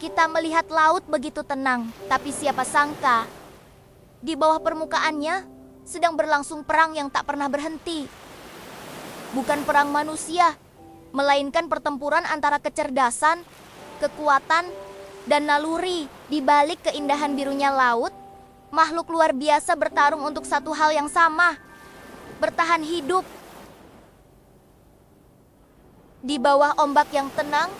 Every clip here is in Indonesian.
Kita melihat laut begitu tenang, tapi siapa sangka di bawah permukaannya sedang berlangsung perang yang tak pernah berhenti. Bukan perang manusia, melainkan pertempuran antara kecerdasan, kekuatan, dan naluri. Di balik keindahan birunya laut, makhluk luar biasa bertarung untuk satu hal yang sama: bertahan hidup. Di bawah ombak yang tenang,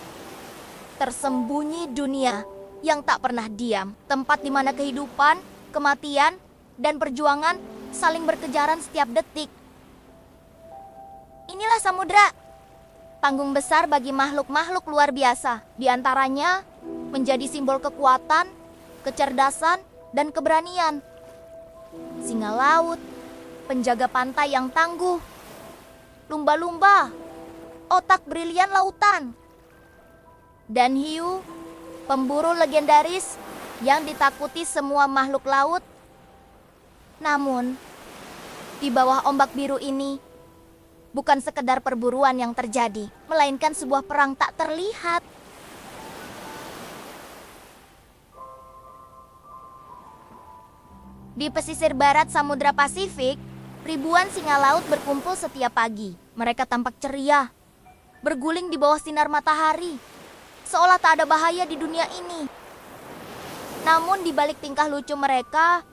tersembunyi dunia yang tak pernah diam. Tempat di mana kehidupan, kematian, dan perjuangan saling berkejaran setiap detik. Inilah samudra, panggung besar bagi makhluk-makhluk luar biasa. Di antaranya menjadi simbol kekuatan, kecerdasan, dan keberanian. Singa laut, penjaga pantai yang tangguh. Lumba-lumba, otak brilian lautan. Dan hiu, pemburu legendaris yang ditakuti semua makhluk laut. Namun, di bawah ombak biru ini, bukan sekedar perburuan yang terjadi, melainkan sebuah perang tak terlihat. Di pesisir barat Samudra Pasifik, ribuan singa laut berkumpul setiap pagi. Mereka tampak ceria, berguling di bawah sinar matahari, seolah tak ada bahaya di dunia ini. Namun di balik tingkah lucu mereka,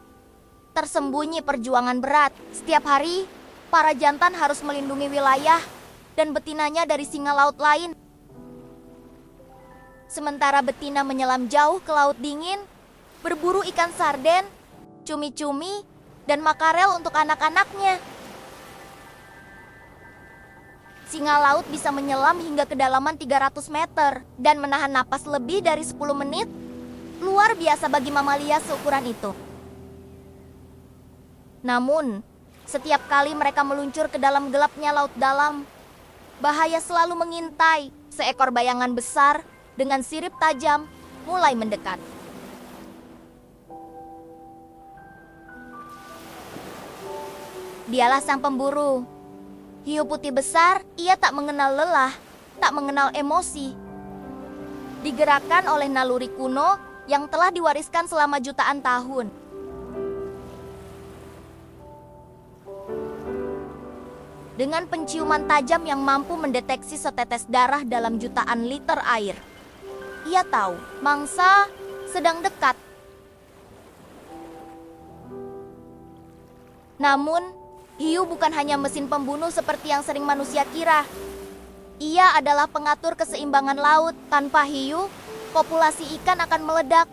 tersembunyi perjuangan berat. Setiap hari, para jantan harus melindungi wilayah dan betinanya dari singa laut lain. Sementara betina menyelam jauh ke laut dingin, berburu ikan sarden, cumi-cumi, dan makarel untuk anak-anaknya. Singa laut bisa menyelam hingga kedalaman 300 meter dan menahan napas lebih dari 10 menit. Luar biasa bagi mamalia seukuran itu. Namun, setiap kali mereka meluncur ke dalam gelapnya laut dalam, bahaya selalu mengintai. Seekor bayangan besar dengan sirip tajam mulai mendekat. Dialah sang pemburu. Hiu putih besar, ia tak mengenal lelah, tak mengenal emosi. Digerakkan oleh naluri kuno yang telah diwariskan selama jutaan tahun. Dengan penciuman tajam yang mampu mendeteksi setetes darah dalam jutaan liter air, ia tahu mangsa sedang dekat. Namun, hiu bukan hanya mesin pembunuh seperti yang sering manusia kira. Ia adalah pengatur keseimbangan laut. Tanpa hiu, populasi ikan akan meledak,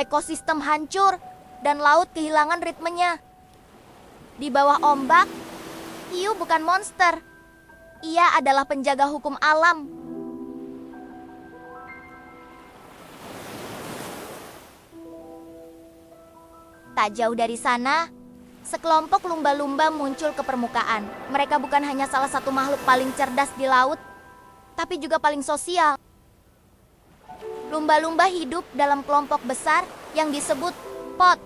ekosistem hancur, dan laut kehilangan ritmenya. Di bawah ombak, hiu bukan monster. Ia adalah penjaga hukum alam. Tak jauh dari sana, sekelompok lumba-lumba muncul ke permukaan. Mereka bukan hanya salah satu makhluk paling cerdas di laut, tapi juga paling sosial. Lumba-lumba hidup dalam kelompok besar yang disebut pod.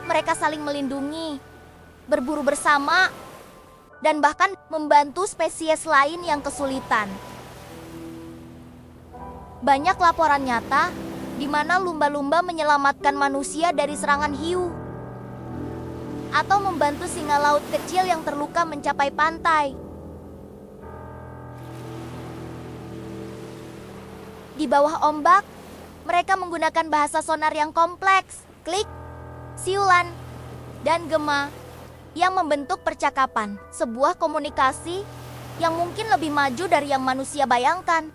Mereka saling melindungi, berburu bersama, dan bahkan membantu spesies lain yang kesulitan. Banyak laporan nyata di mana lumba-lumba menyelamatkan manusia dari serangan hiu, atau membantu singa laut kecil yang terluka mencapai pantai. Di bawah ombak, mereka menggunakan bahasa sonar yang kompleks, klik, siulan, dan gema yang membentuk percakapan, sebuah komunikasi yang mungkin lebih maju dari yang manusia bayangkan.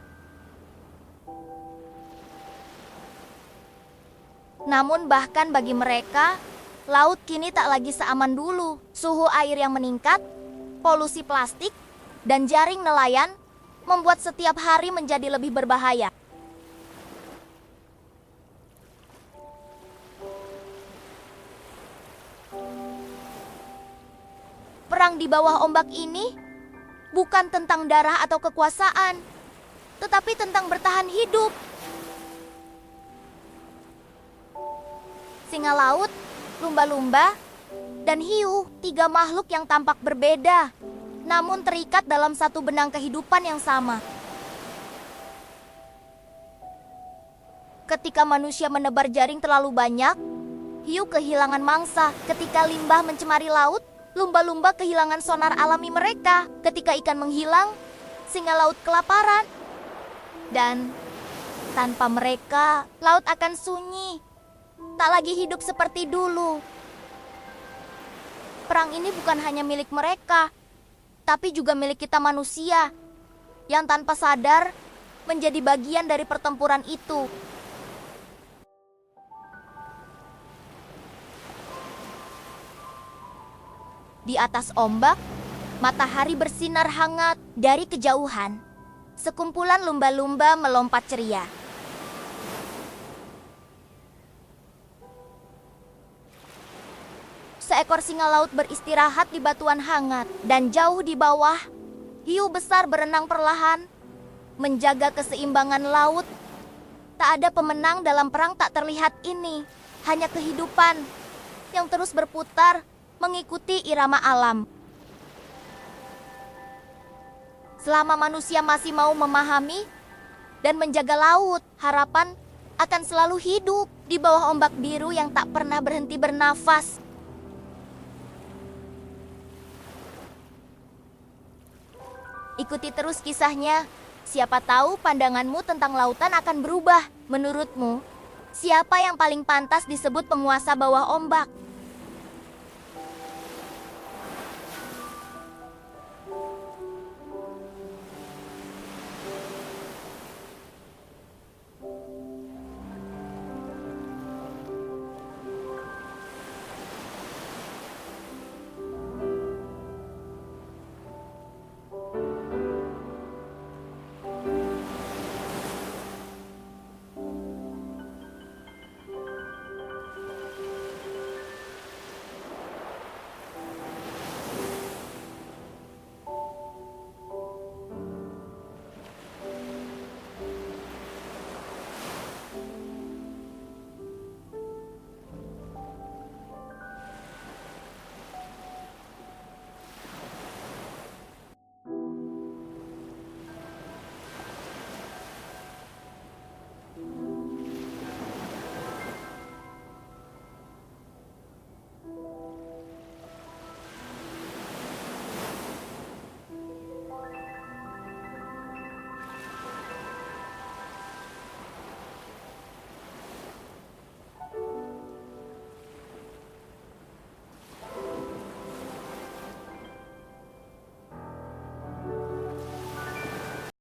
Namun bahkan bagi mereka, laut kini tak lagi seaman dulu. Suhu air yang meningkat, polusi plastik, dan jaring nelayan membuat setiap hari menjadi lebih berbahaya. Perang di bawah ombak ini bukan tentang darah atau kekuasaan, tetapi tentang bertahan hidup. Singa laut, lumba-lumba, dan hiu, 3 makhluk yang tampak berbeda, namun terikat dalam satu benang kehidupan yang sama. Ketika manusia menebar jaring terlalu banyak, hiu kehilangan mangsa. Ketika limbah mencemari laut, lumba-lumba kehilangan sonar alami mereka. Ketika ikan menghilang, singa laut kelaparan. Dan tanpa mereka, laut akan sunyi. Tak lagi hidup seperti dulu. Perang ini bukan hanya milik mereka, tapi juga milik kita manusia, yang tanpa sadar menjadi bagian dari pertempuran itu. Di atas ombak, matahari bersinar hangat dari kejauhan. Sekumpulan lumba-lumba melompat ceria. Seekor singa laut beristirahat di batuan hangat, dan jauh di bawah, hiu besar berenang perlahan, menjaga keseimbangan laut. Tak ada pemenang dalam perang tak terlihat ini, hanya kehidupan yang terus berputar mengikuti irama alam. Selama manusia masih mau memahami dan menjaga laut, harapan akan selalu hidup di bawah ombak biru yang tak pernah berhenti bernafas. Ikuti terus kisahnya. Siapa tahu pandanganmu tentang lautan akan berubah. Menurutmu, siapa yang paling pantas disebut penguasa bawah ombak?